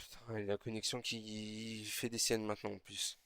Putain, et la connexion qui fait des siennes maintenant en plus.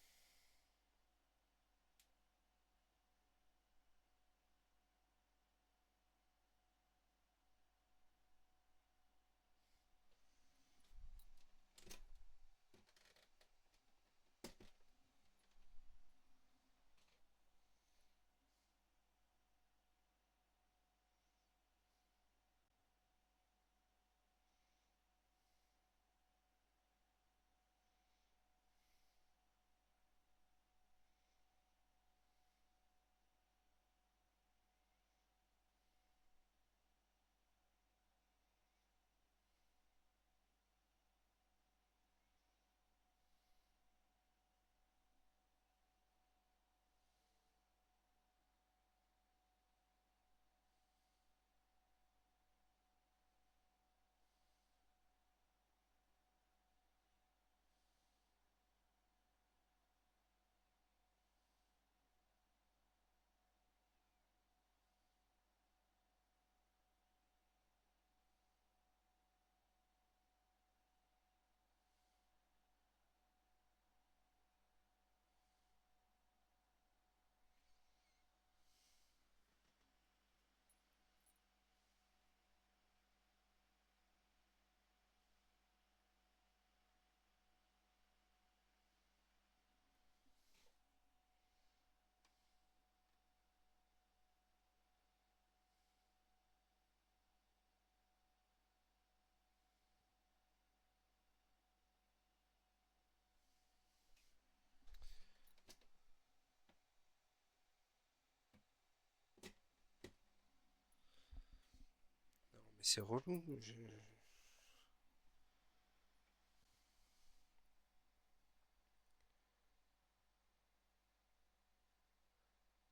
Mais c'est relou.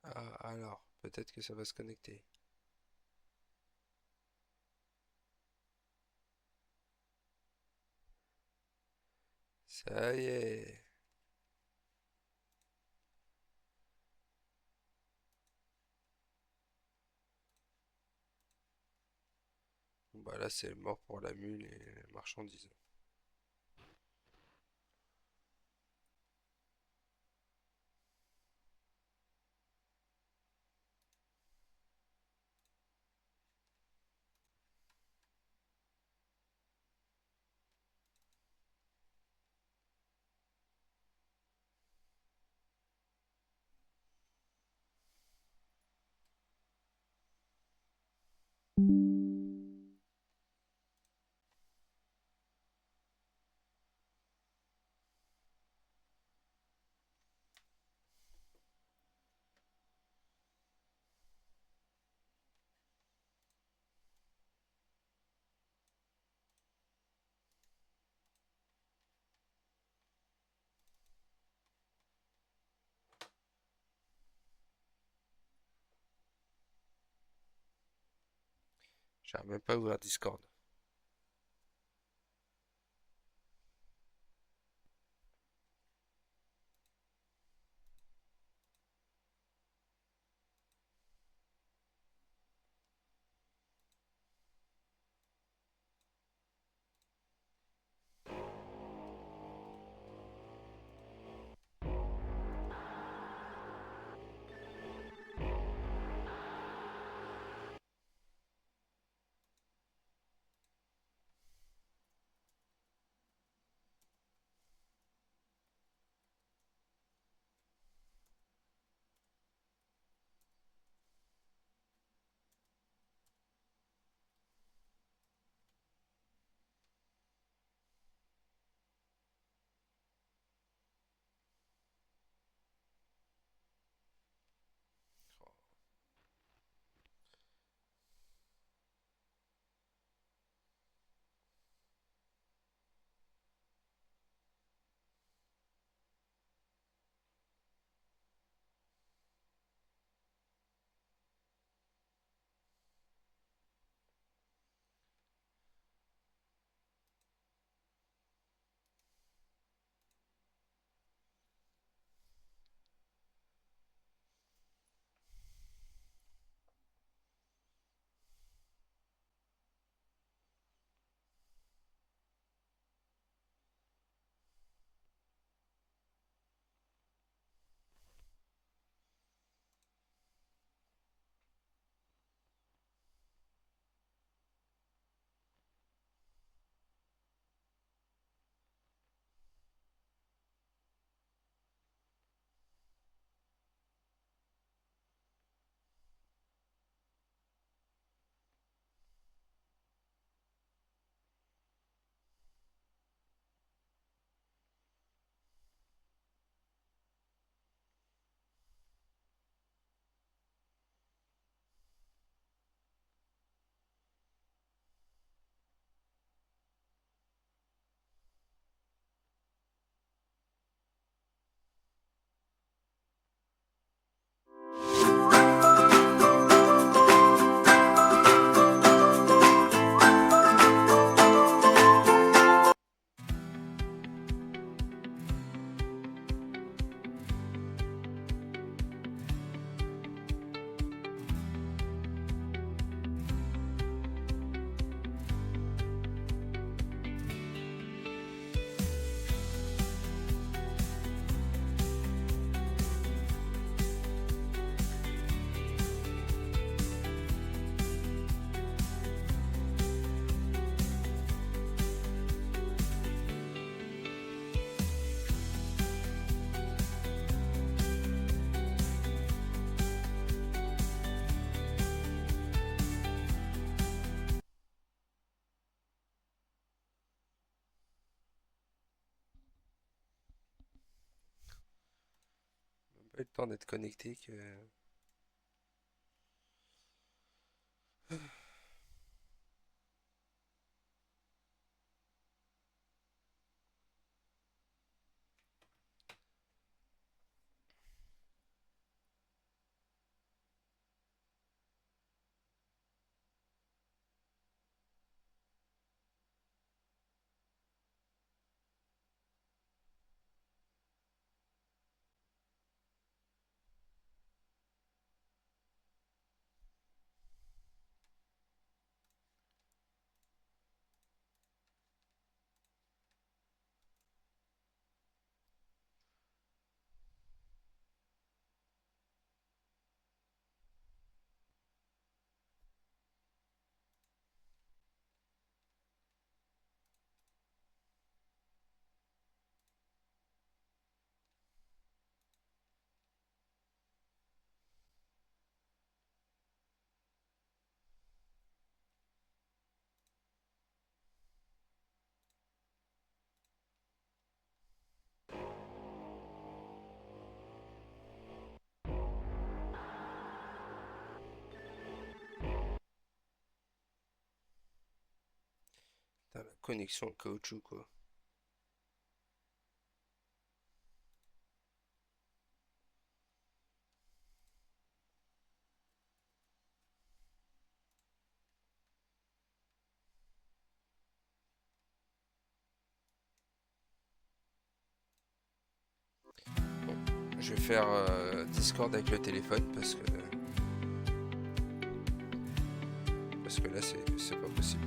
Ah, alors, peut-être que ça va se connecter. Ça y est. Bon, bah là, c'est mort pour la mule et les marchandises. J'arrive même pas à ouvrir Discord. Pas eu le temps d'être connecté que. Putain, la connexion en caoutchouc quoi. Bon, je vais faire Discord avec le téléphone parce que là c'est pas possible.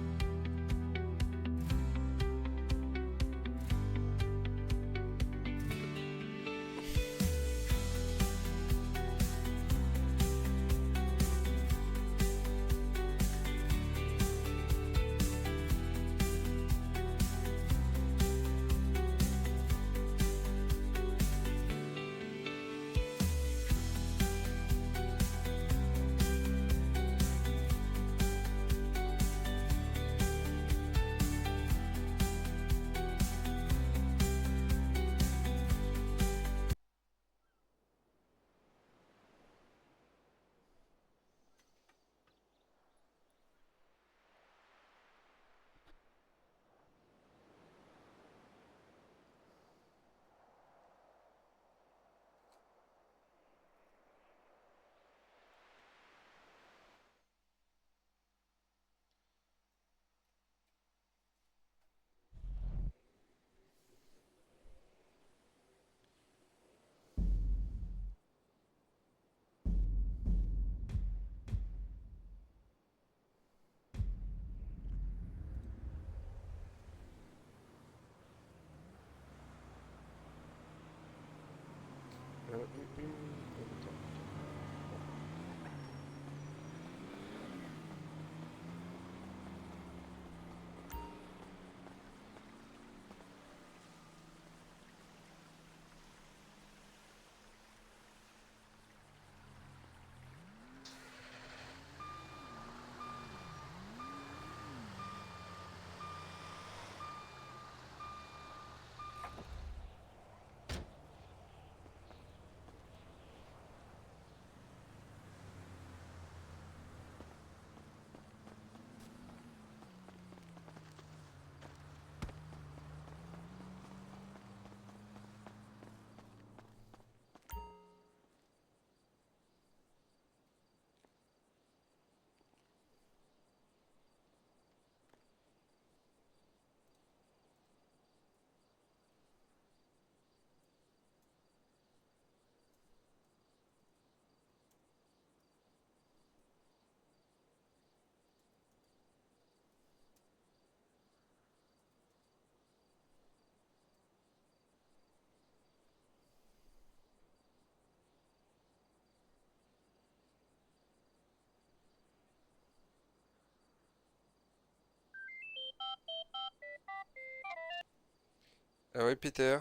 Ah ouais Peter?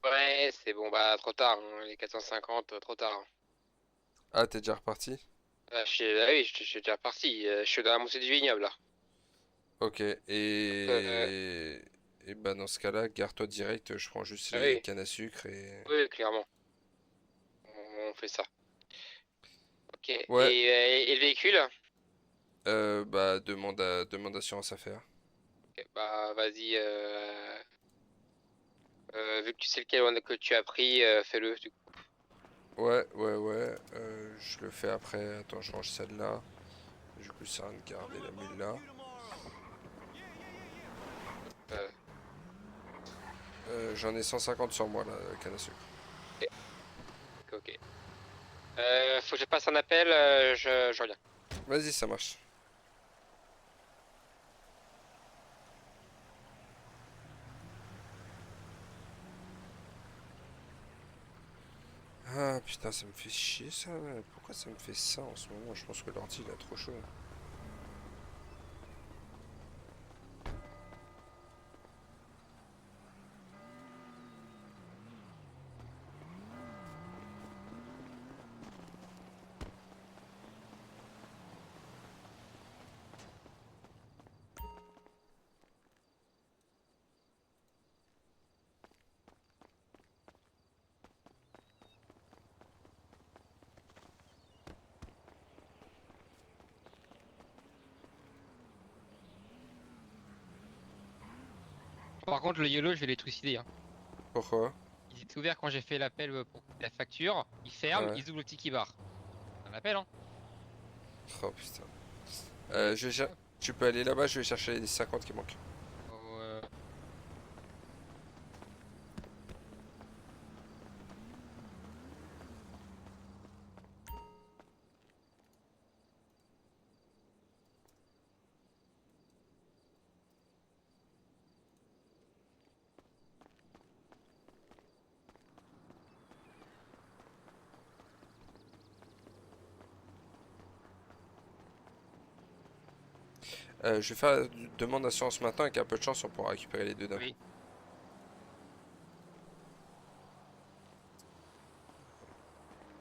Ouais, c'est bon, bah trop tard, hein, les 450, trop tard. Ah t'es déjà reparti? Oui, je suis déjà parti, je suis dans la montée du vignoble là. Ok, Euh, et bah dans ce cas-là, gare-toi direct, je prends juste les oui, cannes à sucre et. oui, clairement. fait ça. Ok. Ouais. Et le véhicule? Bah demande assurance à faire. Ok, bah vas-y. Vu que tu sais lequel que tu as pris, fais-le. Ouais. Je le fais après. Attends, je range celle-là. Du coup, ça sert à rien de garder la mule là. Euh, J'en ai 150 sur moi là, canne à sucre. ok. Faut que je passe un appel, je reviens. Vas-y, ça marche. Ah putain, ça me fait chier ça. Ouais. Pourquoi ça me fait ça en ce moment? Je pense que l'ordi il a trop chaud. Par contre, le YOLO, je vais les trucider, hein. Pourquoi? Il est ouvert quand j'ai fait l'appel pour la facture. Il ferme, Ouais. ils ouvrent le tiki bar. Un appel, hein. Oh putain. Et, Je Tu peux aller là-bas, je vais chercher les 50 qui manquent. euh, Je vais faire la demande d'assurance maintenant, avec un peu de chance on pourra récupérer les deux d'un coup. oui.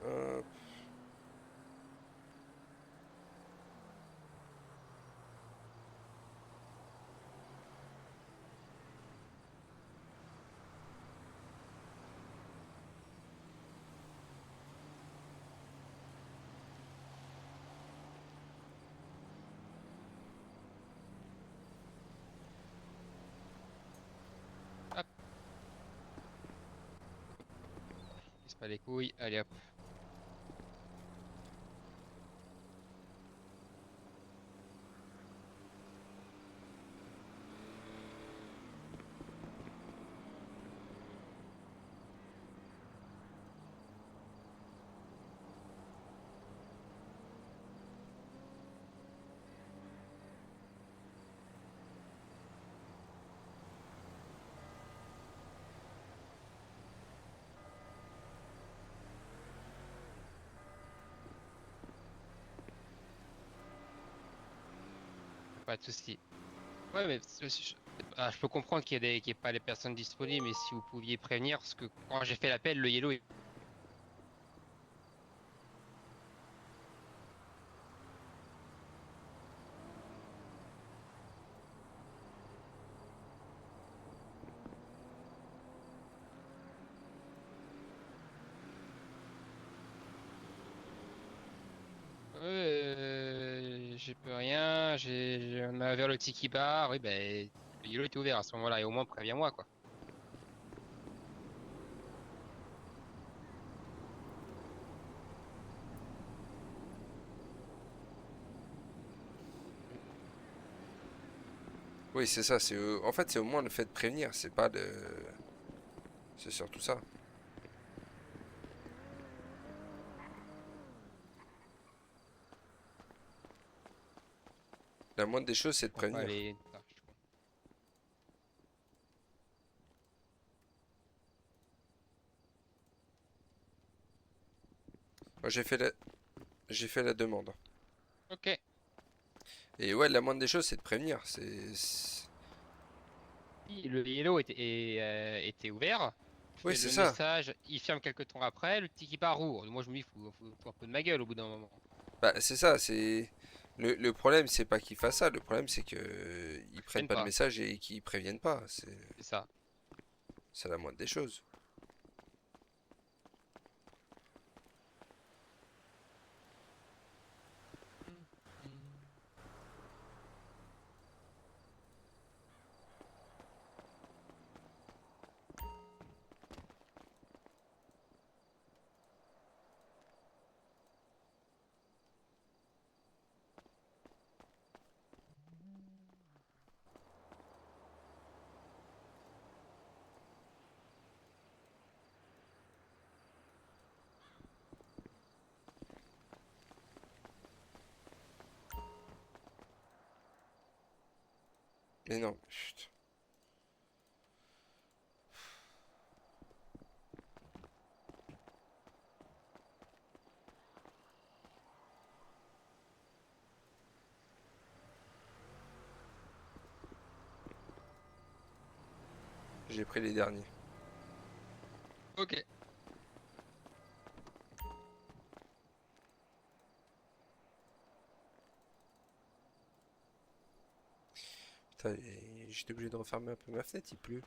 Hop. Hop, casse pas les couilles. Allez hop. Pas de souci. Ouais, mais je peux comprendre qu'il y ait pas les personnes disponibles, mais si vous pouviez prévenir, parce que quand j'ai fait l'appel, le yellow. J'ai plus rien. On a ouvert le tiki bar. Oui, ben, le yellow était ouvert à ce moment-là, et au moins préviens-moi, quoi. Oui, c'est ça. En fait, c'est au moins le fait de prévenir. C'est pas de. C'est surtout ça. La moindre des choses, c'est de On va prévenir. aller. Moi, j'ai fait la demande. Ok. Et ouais, la moindre des choses, c'est de prévenir. Le yellow était ouvert. Je Oui, fais c'est le ça. message, il ferme quelques temps après, le tiki bar rouvre. Moi, je me dis, faut un peu de ma gueule au bout d'un moment. Bah, c'est ça. Le problème, c'est pas qu'ils fassent ça. Le problème, c'est que ils Ils prennent viennent pas le pas. message et qu'ils préviennent pas. C'est ça. C'est la moindre des choses. Mais non, chut. J'ai pris les derniers. Ok. Putain, j'étais obligé de refermer un peu ma fenêtre, il pleut.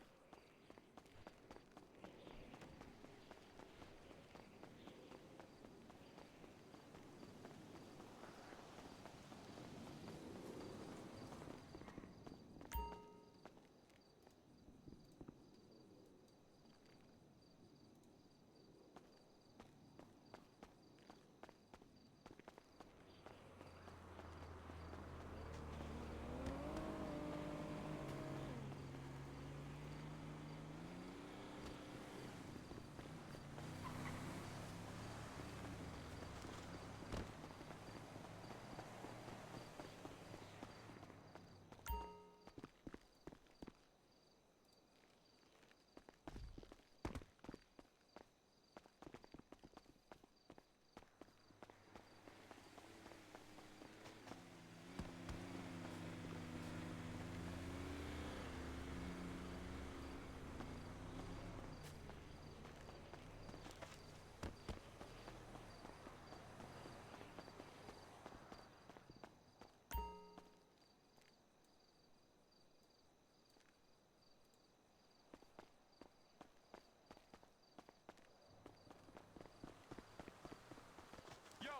Yo,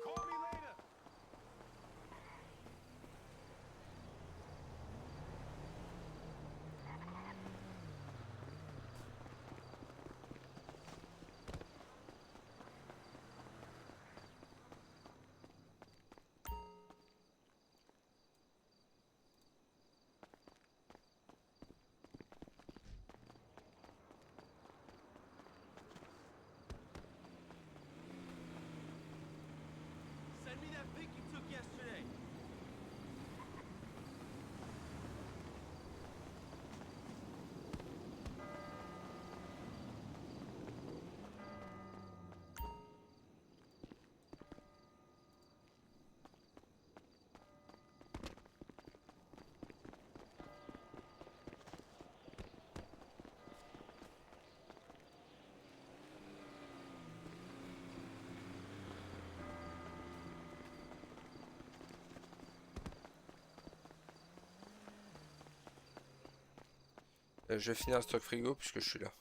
call me later. Send me that pic you took yesterday. Je vais finir un stock frigo puisque je suis là.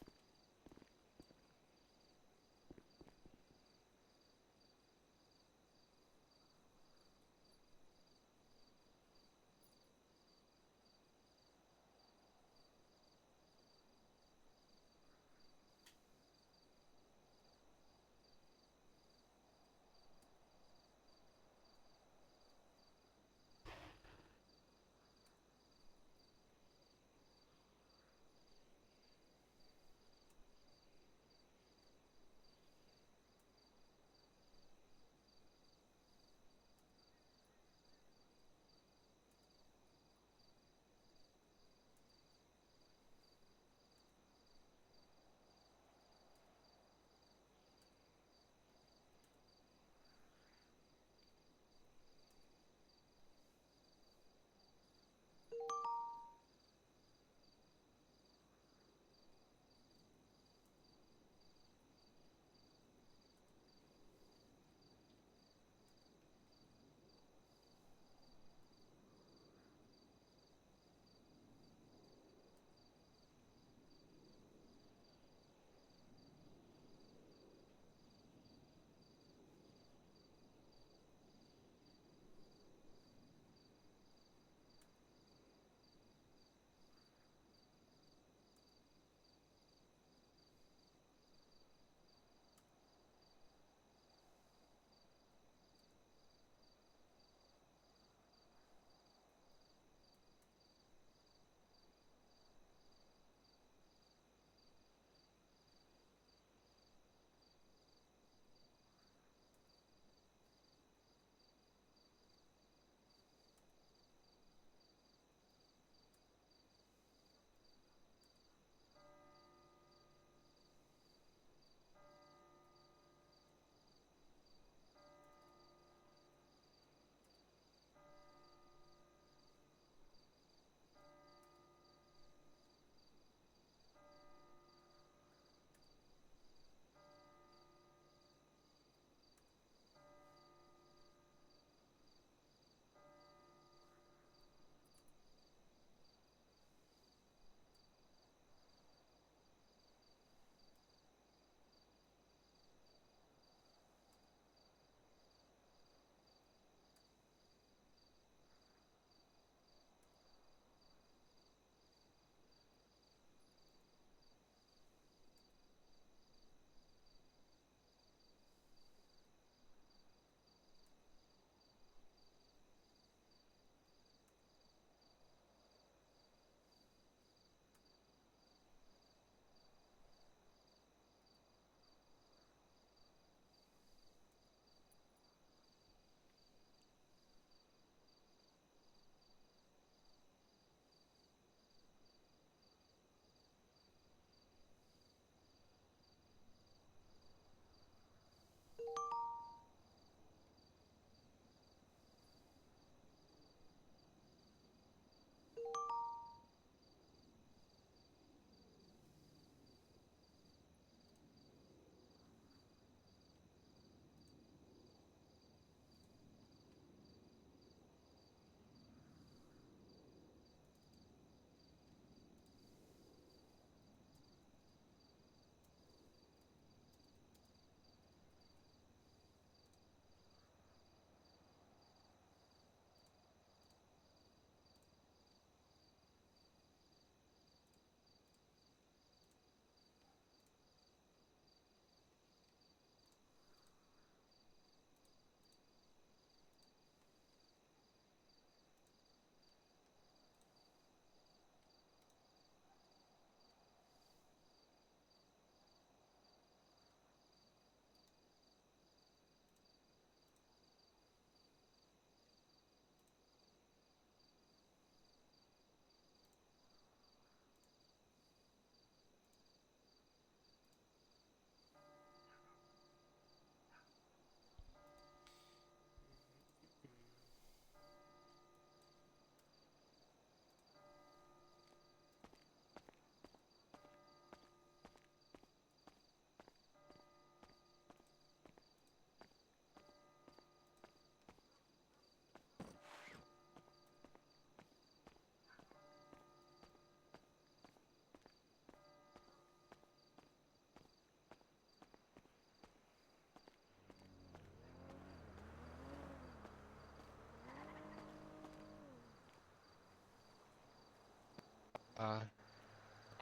Ah,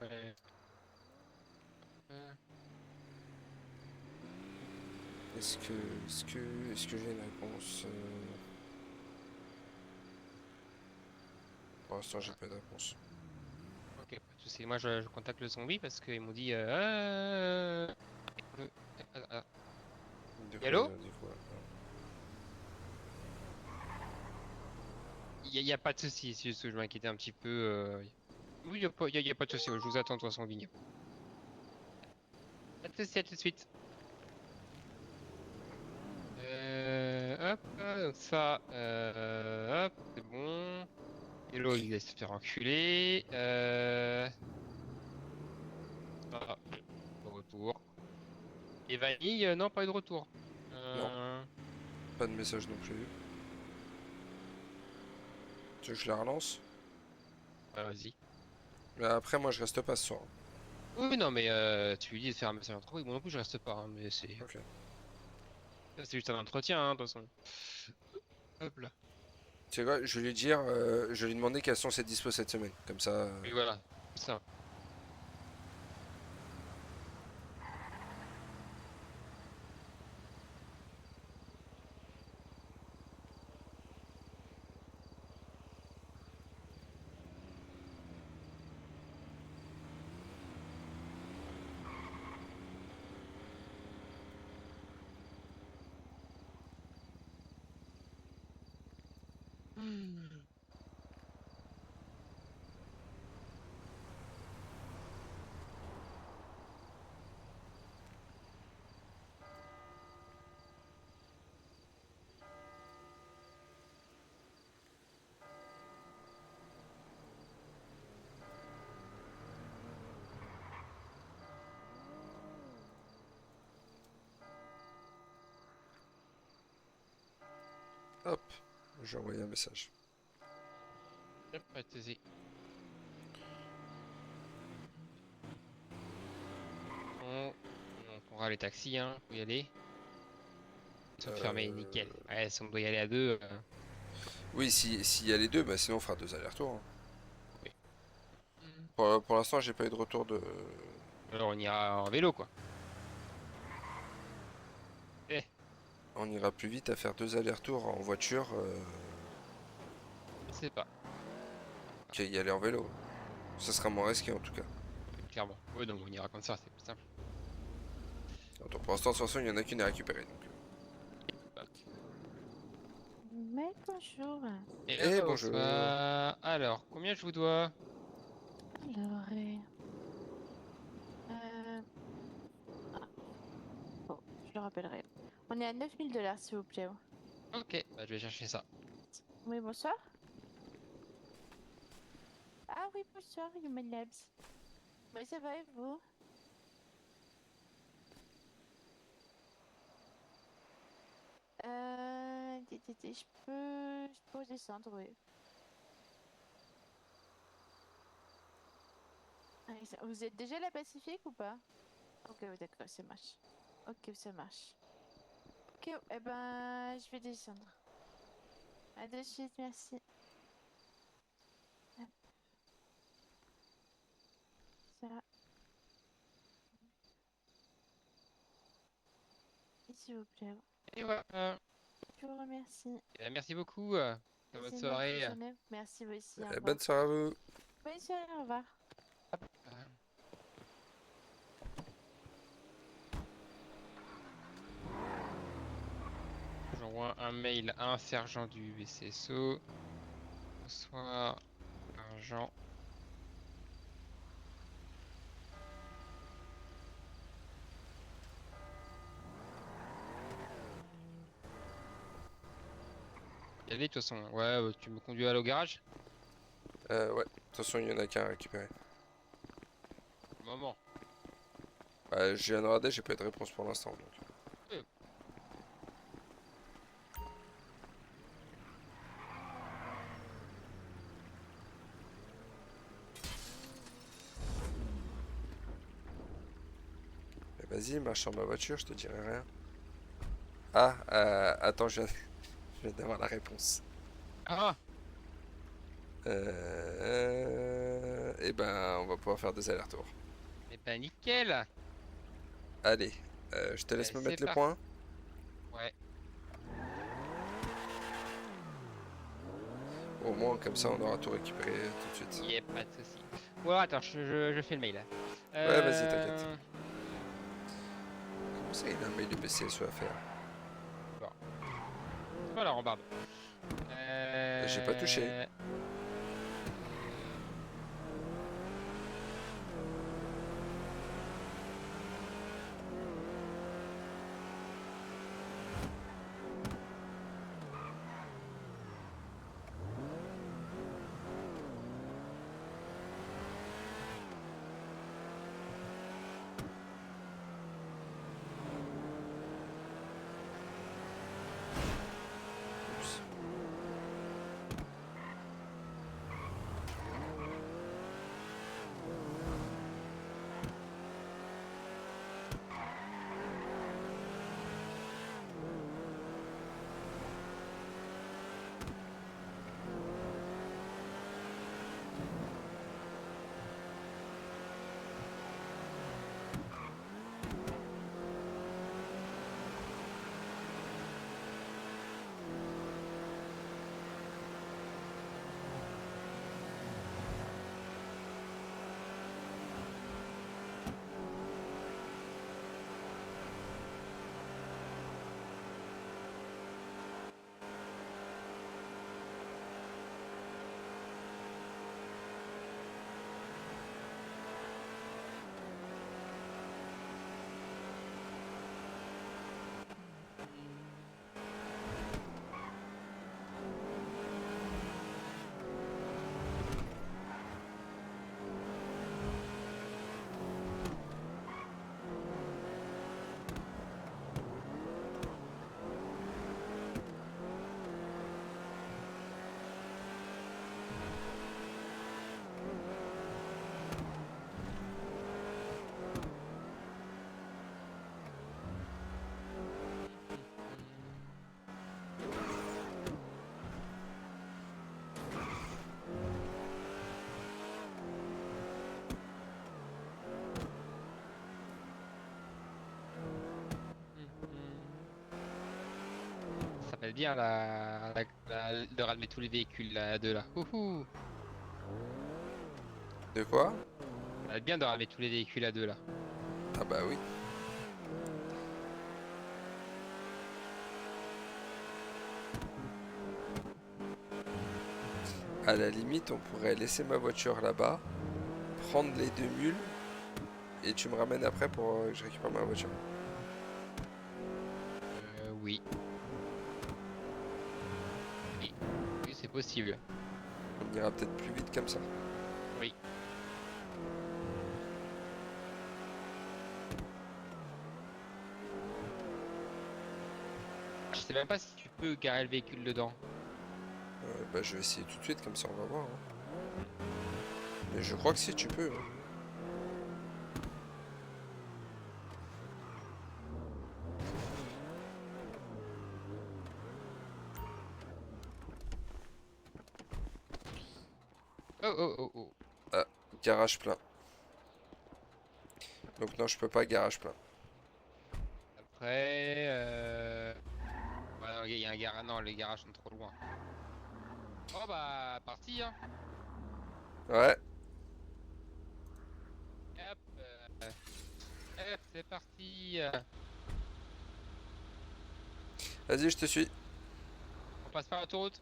ouais. Est-ce que, est-ce que j'ai une réponse Pour l'instant, j'ai pas de réponse. Ok, pas de soucis. Moi, je contacte le zombie parce qu'ils m'ont dit. Le- ah. De Et quoi ils allô? ont dit quoi? Y a pas de soucis, c'est juste que je m'inquiétais un petit peu. Oui, y a pas de soucis. Je vous attends de toute façon, Bing. Pas de soucis, à tout de suite. Hop, donc ça, hop, c'est bon. Hello, il laisse se faire enculer. Ça, de retour. Et Vanille, non, pas eu de retour. Non, Euh, pas de message non plus. Tu veux que je la relance? Vas-y. Mais après, moi, je reste pas ce soir. Oui, non, mais tu lui dis de faire un message entre oui, moi non plus, je reste pas, hein, mais Ok. c'est juste un entretien, hein, de toute façon. Hop là. Tu sais quoi, je vais lui dire, je vais lui demander quelles sont ses dispos cette semaine. Comme ça. Oui, voilà. Ça. Hmm. Hop, j'ai envoyé un message. Hop, pas de soucis. On prendra les taxis, hein, faut y aller. Ils sont fermés, Euh, nickel. Ouais, si on doit y aller à deux, Oui, si, s'il y a les deux, bah sinon on fera deux allers-retours, hein. oui. Hmm. Pour l'instant, j'ai pas eu de retour de. Alors on ira en vélo, quoi. Eh, On ira plus vite à faire deux allers-retours en voiture je sais pas, qu'à y aller en vélo. Ça sera moins risqué en tout cas. clairement. Ouais, donc on ira comme ça, c'est plus simple. Attends, pour l'instant, de toute façon, il y en a qu'une à récupérer. Donc. Hop. Mais bonjour. Et Et bonjour. bonsoir. Alors, combien je vous dois? Alors, euh, ah, bon, je le rappellerai. On est à 9 000 $, s'il vous plaît. Ok, bah, je vais chercher ça. Oui, bonsoir. Ah oui, bonsoir, Human Labs. Oui, ça va et vous? Je peux descendre, oui. Ah, vous êtes déjà à la Pacifique ou pas? Ok, oui, d'accord, ça marche. Ok, ça marche. Ok, eh ben, je vais descendre. À de suite, merci. Hop, ça, et s'il vous plaît. Et voilà. Je vous remercie. Eh ben, merci beaucoup. Bonne Passez une bonne soirée. journée. Merci vous aussi, au revoir. Bonne soirée à vous. Bonne soirée, au revoir. Euh, J'envoie un mail à un sergent du VCSO. Bonsoir, agent. Y aller, de toute façon. Ouais, tu me conduis au garage? Ouais, de toute façon, il y en a qu'un à récupérer. Maman. Bah, j'ai un radé, j'ai pas eu de réponse pour l'instant. Donc. Euh, Mais vas-y, marche sur ma voiture, je te dirai rien. Ah, attends, je viens d'avoir la réponse. Ah! et ben on va pouvoir faire des allers-retours. Eh ben nickel. Allez, je te laisse me C'est mettre les parti. points. Ouais. Au moins comme ça on aura tout récupéré tout de suite. Yep, pas de soucis. Bon alors, attends, je fais le mail là. Ouais, vas-y, t'inquiète. Comment ça il a un mail du PCSO à faire? C'est pas la rambarde. J'ai pas touché. Oups. Ça s'appelle bien de ramener tous les véhicules là, de là. Ouhou. De quoi? Ça va être bien de ramener tous les véhicules à deux là. Ah bah oui. À la limite, on pourrait laisser ma voiture là-bas, prendre les 2 mules, et tu me ramènes après pour que je récupère ma voiture. Oui. Oui, oui c'est possible. On ira peut-être plus vite comme ça. Oui. Je sais même pas si tu peux garer le véhicule dedans. Bah, je vais essayer tout de suite, comme ça on va voir, hein. Mais je crois que si tu peux, hein. Oh oh oh oh. Ah, garage plein. Donc non, je peux pas garage plein. Après, ouais, non, il y a un garage. Non, les garages sont trop loin. Oh bah, parti hein. Ouais, Hop, hop, c'est parti. vas-y, je te suis. On passe par l'autoroute.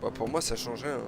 Bah, pour moi, ça changeait, hein.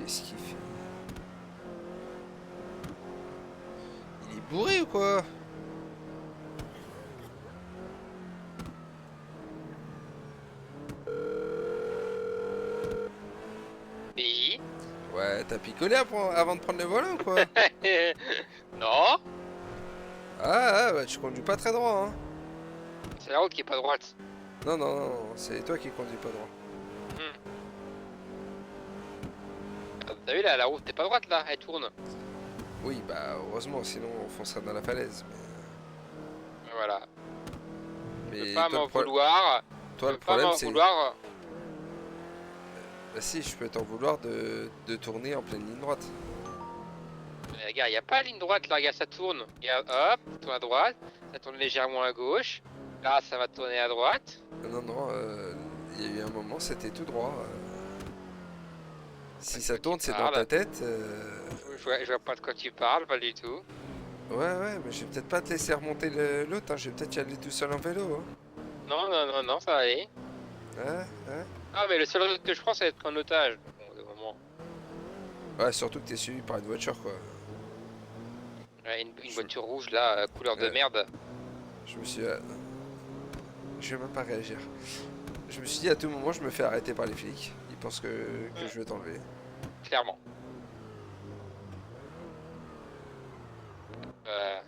Qu'est-ce qu'il fait? Il est bourré ou quoi? Oui. Ouais, t'as picolé avant de prendre le volant ou quoi? Non. Ah, bah tu conduis pas très droit, hein. C'est la route qui est pas droite. Non, non, non, c'est toi qui conduis pas droit. T'as vu là, la route t'es pas droite là, elle tourne. Oui, bah heureusement, sinon on foncerait dans la falaise. Voilà. Je peux Mais pas toi, m'en vouloir. toi, Je le peux pas problème, m'en c'est... vouloir. Bah si, je peux t'en vouloir de tourner en pleine ligne droite. Mais regarde, y a pas ligne droite là, regarde, ça tourne. Regarde, hop, ça tourne à droite, ça tourne légèrement à gauche. Là, ça va tourner à droite. Non, non, il y a eu un moment, c'était tout droit. Si ça tourne, c'est dans ta tête. Je vois pas de quoi tu parles, pas du tout. Ouais, mais je vais peut-être pas te laisser remonter l'autre, hein. Je vais peut-être y aller tout seul en vélo. Hein. Non, non, non, non, ça va aller. Ouais. Ah, mais le seul truc que je prends, c'est d'être en otage. Bon, de moment. Ouais, surtout que t'es suivi par une voiture, quoi. Ouais, une voiture rouge là, couleur de Ouais. merde. Je me suis... je vais même pas réagir. Je me suis dit à tout moment, je me fais arrêter par les flics. Ils pensent que je vais t'enlever. Clairement. Euh,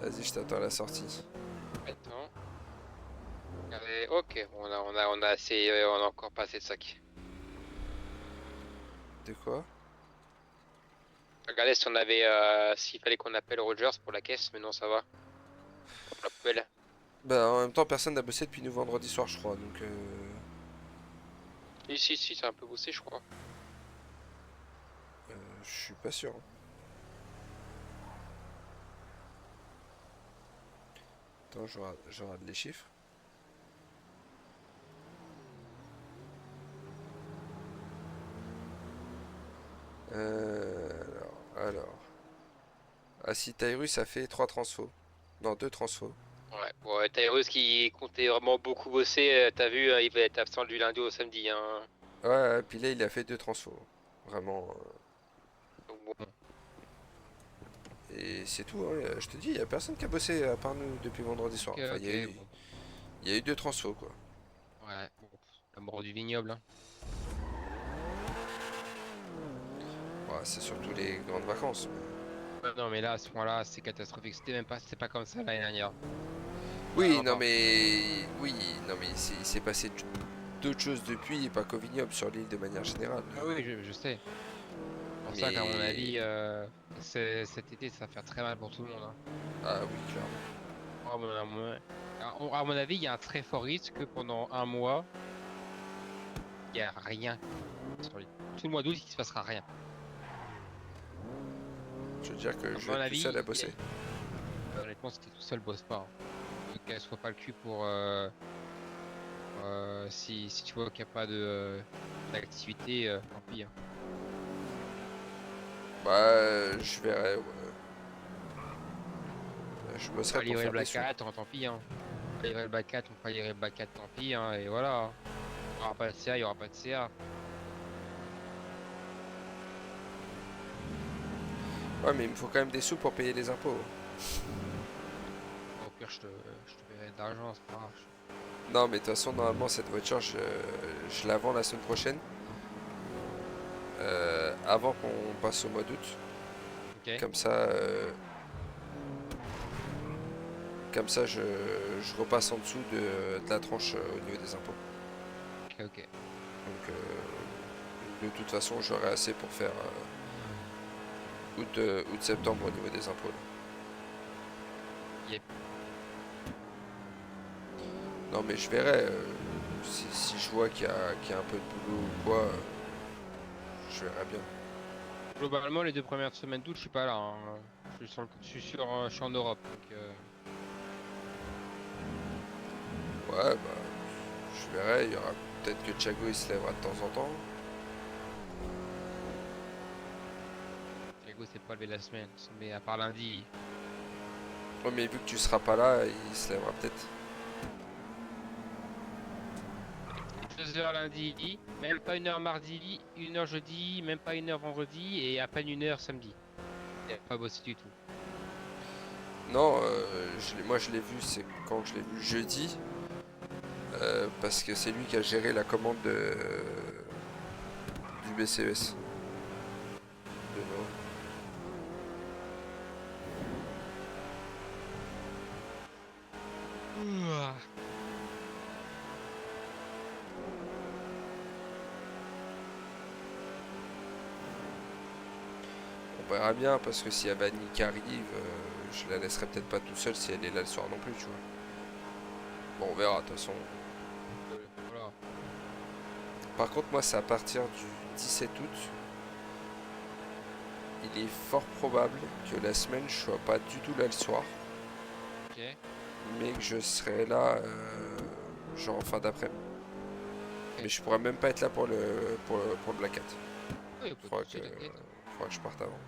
Vas-y, je t'attends à la sortie. attends. Allez, ok, on a assez, on a encore pas assez de sacs. De quoi? Regardez si on avait, s'il fallait qu'on appelle Rogers pour la caisse, mais non, ça va. Pour la poubelle. Bah, en même temps, personne n'a bossé depuis nous vendredi soir, je crois. Donc, Si, ça a un peu bossé, je crois. je suis pas sûr. Hein. Attends, je regarde les chiffres. Alors. Ah, si Tyrus a fait 3 transfos. Non, 2 transfos. Ouais, Tyrus qui comptait vraiment beaucoup bosser, t'as vu, il va être absent du lundi au samedi, hein. Ouais, puis là, il a fait 2 transfos. Vraiment. Donc bon. Et c'est tout, hein. Je te dis, il y a personne qui a bossé à part nous depuis vendredi soir. Ok, Enfin, ok, bon. il y a eu 2 transfos, quoi. Ouais, bon, la mort du vignoble, hein. Ouais, c'est surtout les grandes vacances. Ouais, non, mais là, à ce point-là, c'est catastrophique. C'est pas comme ça l'année dernière. Oui, Ah, non enfin. mais... Oui, non mais il s'est passé d'autres choses depuis, et pas qu'au vignoble, sur l'île de manière générale. Ah oui, je sais. C'est pour ça qu'à mon Mais... avis, cet été, ça va faire très mal pour tout le monde, hein. Ah oui, clairement. À mon avis, il y a un très fort risque que pendant un mois, il n'y a rien sur l'île. Tout le mois d'août, il se passera rien. Je veux dire que je mon vais être tout avis, seul à bosser. Honnêtement, si t'es tout seul, bosse pas, hein. Qu'elle soit pas le cul pour... si tu vois qu'il n'y a pas d'activité, tant pis, hein. Bah, je verrai, ouais. Je On bosserai va pour livrer le faire des Black sous. 4, tant pis, hein. On va livrer le Black 4, on va livrer le Black 4, tant pis, hein, et voilà. Il n'y aura pas de CA, il n'y aura pas de CA. Ouais, mais il me faut quand même des sous pour payer les impôts. Au pire, je te paierai de l'argent, c'est pas grave. Non, mais de toute façon, normalement, cette voiture, je la vends la semaine prochaine. Avant qu'on passe au mois d'août. Ok, Comme ça, je repasse en dessous de la tranche au niveau des impôts. ok. Donc, de toute façon, j'aurai assez pour faire août-septembre au niveau des impôts. Là. Yep. Non, mais je verrai. Si je vois qu'il y a un peu de boulot ou quoi, je verrai bien. Globalement, les 2 premières semaines d'août, je suis pas là, hein. Je suis en Europe, donc... Ouais, bah, je verrai. Il y aura peut-être que Thiago il se lèvera de temps en temps. Diego s'est pas levé la semaine, mais à part lundi. Ouais, mais vu que tu seras pas là, il se lèvera peut-être. 2 heures lundi, même pas 1 heure mardi, 1 heure jeudi, même pas 1 heure vendredi et à peine 1 heure samedi. Il a pas bossé du tout. Non, moi je l'ai vu, c'est quand je l'ai vu jeudi. Parce que c'est lui qui a géré la commande du BCES. De Noah. Ouah. On verra bien, parce que s'il y a Vanny qui arrive, je la laisserai peut-être pas tout seul si elle est là le soir non plus, tu vois. Bon, on verra, de toute façon. Voilà. Par contre, moi, c'est à partir du 17 août. Il est fort probable que la semaine, je sois pas du tout là le soir, Ok. mais que je serai là, genre en fin d'après-midi. Ok. Mais je pourrais même pas être là pour le Black Hat. Oui, pas de Faudra soucis, que, t'inquiète. faudra que je parte avant.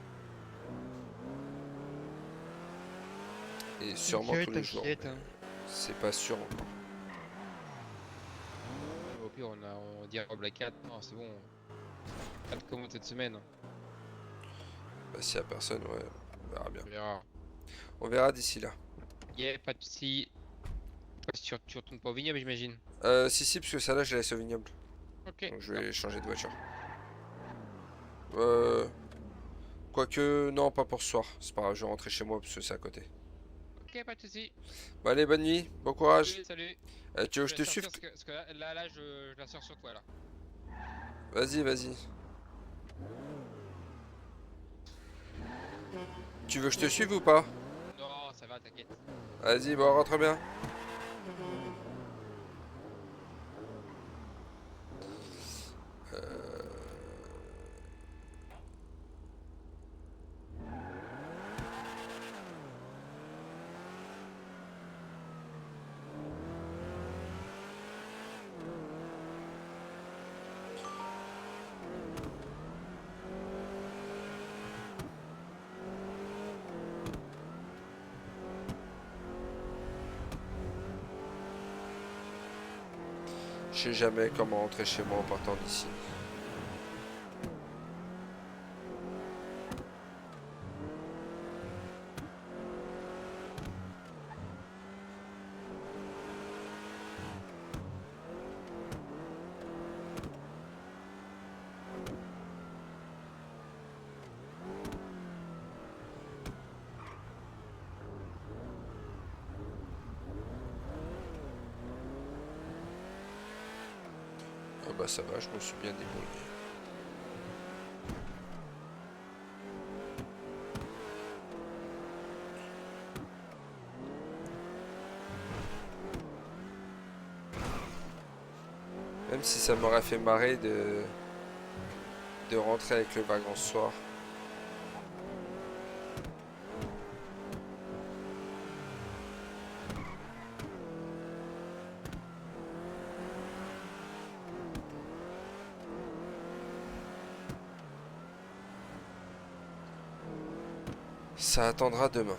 Et sûrement tous les jours, T'inquiète, mais hein. c'est pas sûr encore. Au pire, on dira au Black Hat. Non, c'est bon. Pas de commande cette semaine. Bah, s'il y a personne, ouais, on verra bien. On verra. On verra d'ici là. Yeah, pas de soucis. Tu retournes pas au vignoble, j'imagine. Si, parce que ça là, je la laisse au vignoble. Ok. Donc je Non. vais changer de voiture. Euh, Quoique, non, pas pour ce soir. C'est pas grave, je vais rentrer chez moi parce que c'est à côté. Ok, pas de soucis. Bon, allez, bonne nuit, bon courage. Salut, salut. Tu veux que Je je vais te sortir suive? parce que là, je la sors sur toi, là. Vas-y, vas-y. Tu veux que je te suive ou pas? Non, ça va, t'inquiète. Vas-y, bon, rentre bien. Je sais jamais comment rentrer chez moi en partant d'ici. Ah bah ça va, je me suis bien débrouillé. Même si ça m'aurait fait marrer de rentrer avec le wagon ce soir. Ça attendra demain.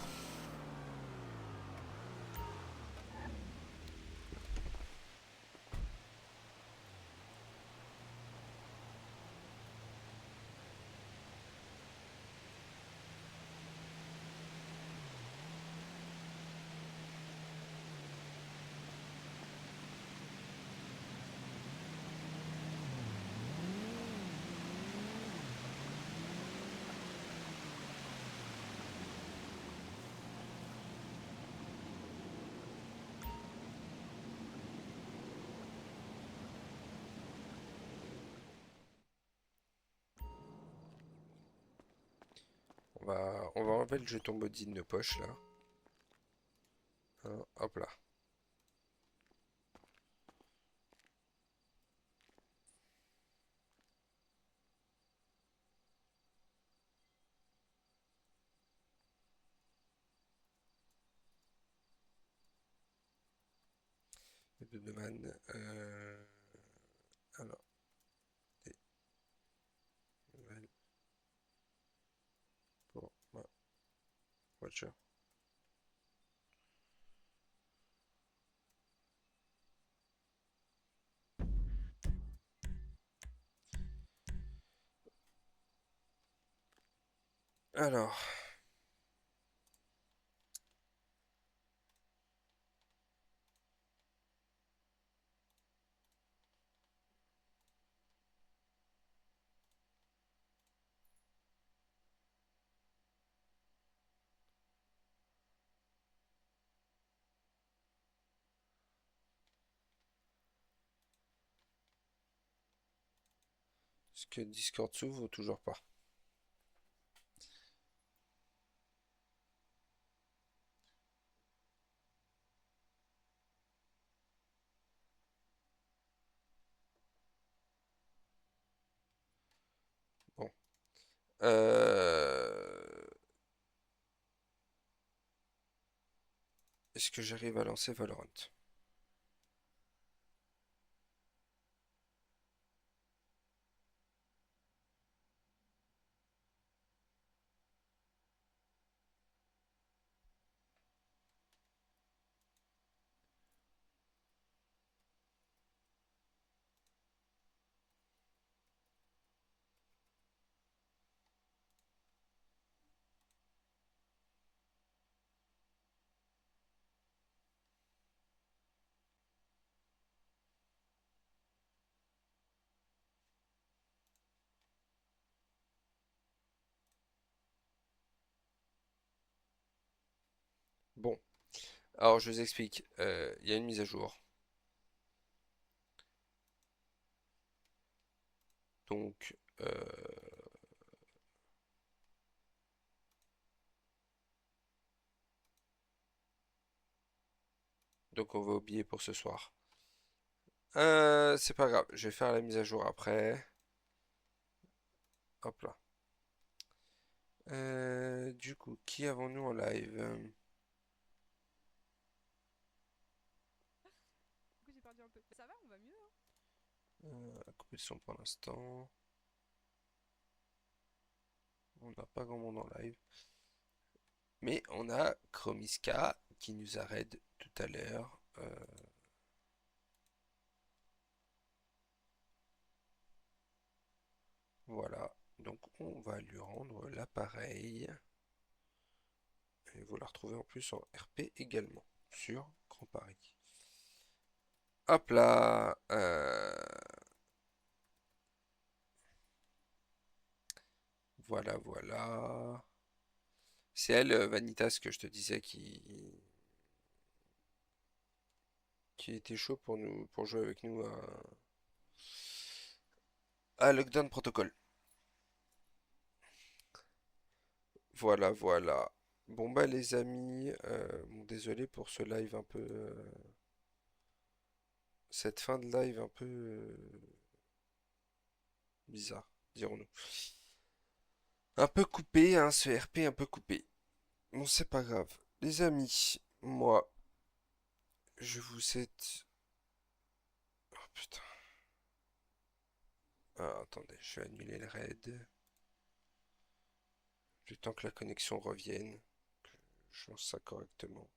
On va enlever le jeton body de nos poches là. Hein, hop là. De demande. Alors, des nouvelles pour ma voiture. Alors, est-ce que Discord s'ouvre ou toujours pas? Bon. Est-ce que j'arrive à lancer Valorant? Bon. Alors, je vous explique. Il y a une mise à jour. Donc, donc on va oublier pour ce soir. C'est pas grave. Je vais faire la mise à jour après. Hop là. Du coup, qui avons-nous en live? Du coup, j'ai perdu un peu. Ça va, on va mieux, hein. Couper le son pour l'instant. On n'a pas grand monde en live. Mais on a Chromiska qui nous a raid tout à l'heure. Voilà. Donc on va lui rendre l'appareil. Et vous la retrouvez en plus en RP également. Sur Grand Paris. Hop là. Voilà, voilà. C'est elle, Vanitas, que je te disais qui était chaud pour nous, pour jouer avec nous à Lockdown Protocol. Voilà, voilà. Bon bah les amis, bon, désolé pour ce live un peu, cette fin de live un peu bizarre, dirons-nous. Un peu coupé, hein, ce RP un peu coupé. Bon, c'est pas grave. Les amis, moi, je vous souhaite... Oh putain. Ah, attendez, je vais annuler le raid. Le temps que la connexion revienne, que je lance ça correctement.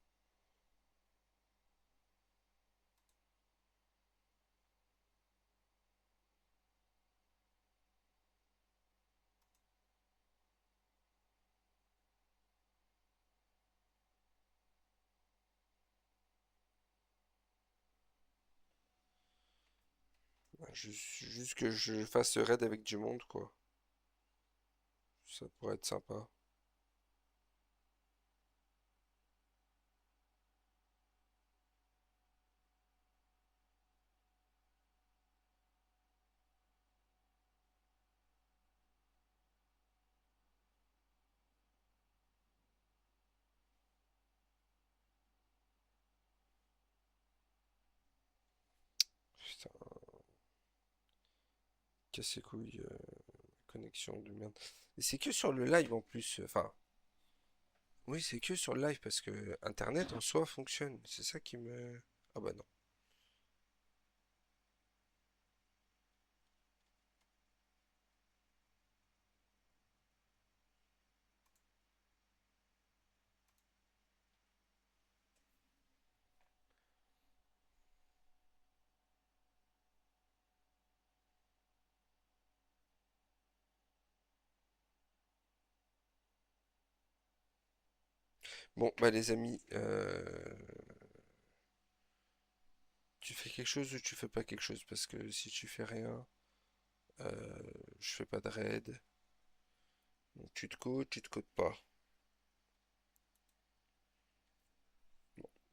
Juste que je fasse ce raid avec du monde, quoi. Ça pourrait être sympa. Putain, casse les couilles, connexion de merde. Et c'est que sur le live en plus, enfin, oui, c'est que sur le live parce que Internet en soi fonctionne. C'est ça qui me... Ah bah non. Bon, bah les amis, tu fais quelque chose ou tu fais pas quelque chose? Parce que si tu fais rien, je fais pas de raid. Donc tu te codes pas.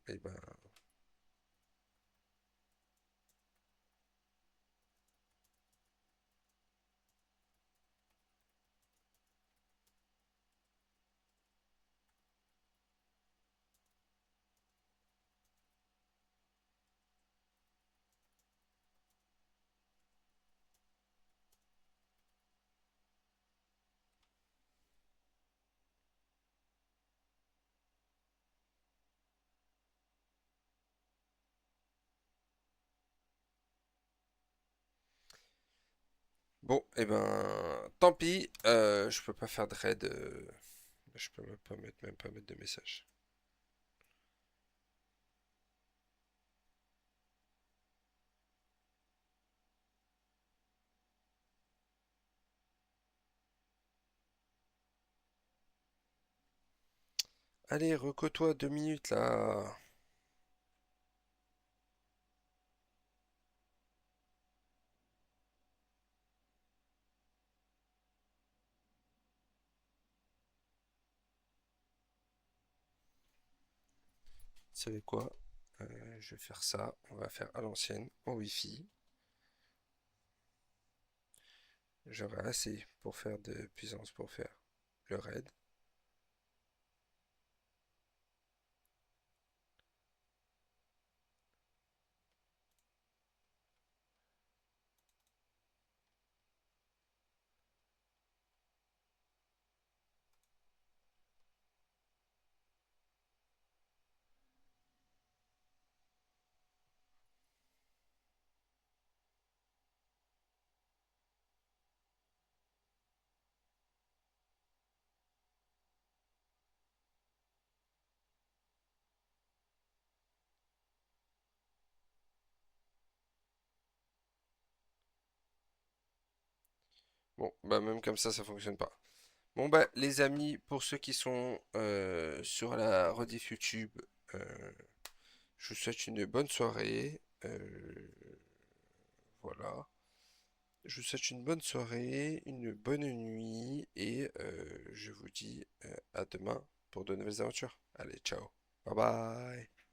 Et ben, bon, et ben, tant pis, je peux pas faire de raid, je peux même pas mettre de message. Allez, recoue-toi 2 minutes là. Vous savez quoi? Je vais faire ça. On va faire à l'ancienne, en Wi-Fi. J'aurai assez pour faire de puissance pour faire le raid. Bon, bah même comme ça fonctionne pas. Bon bah les amis, pour ceux qui sont sur la rediff YouTube, euh, je vous souhaite une bonne soirée. Voilà. Je vous souhaite une bonne soirée, une bonne nuit et je vous dis à demain pour de nouvelles aventures. Allez, ciao. Bye bye.